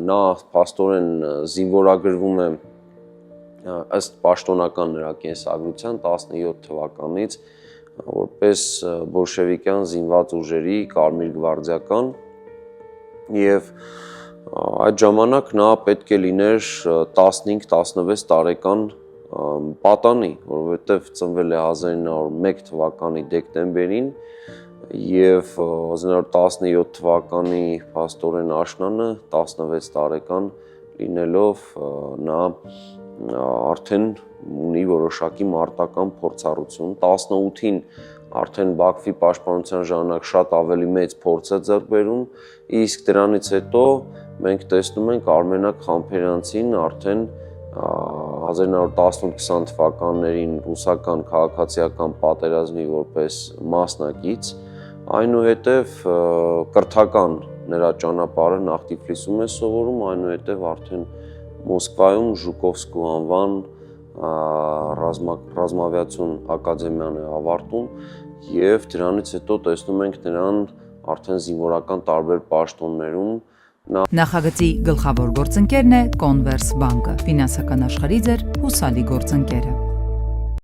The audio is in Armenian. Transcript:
նա փաստորեն զինվորագրվում է ըստ պաշտոնական նրա կենսագրության 17 թվականից որպես բոլշևիկյան զինված ուժերի կարմիր գվարդիական եւ այդ ժամանակ նա պետք է լիներ 15-16 տարեկան պատանի, որովհետեւ ծնվել է 1901 թվականի դեկտեմբերին եւ 1917 թվականի փաստորեն աշնանը 16 տարեկան լինելով նա արդեն ունի որոշակի մարտական փորձառություն 18-ին արդեն Բաքվի պաշտպանության ժամանակ շատ ավելի մեծ փորձ է ձեռք բերում իսկ դրանից հետո մենք տեսնում ենք Արմենակ Խամփերյանցին արդեն 1918-20 թվականներին ռուսական քաղաքացիական պատերազմի որպես մասնակից այնուհետև կրթական նրա ճանապարհը նախ Թիֆլիսում է սովորում այնուհետև արդեն Մոսկվայում Ժուկովսկու անվան ռազմավիացիոն ակադեմիան է ավարտում եւ դրանից հետո տեսնում ենք նրան արդեն զինվորական տարբեր պաշտոններում Նախագծի գլխավոր գործընկերն է Converse բանկը, ֆինանսական աշխարհի ձեր հուսալի գործընկերը։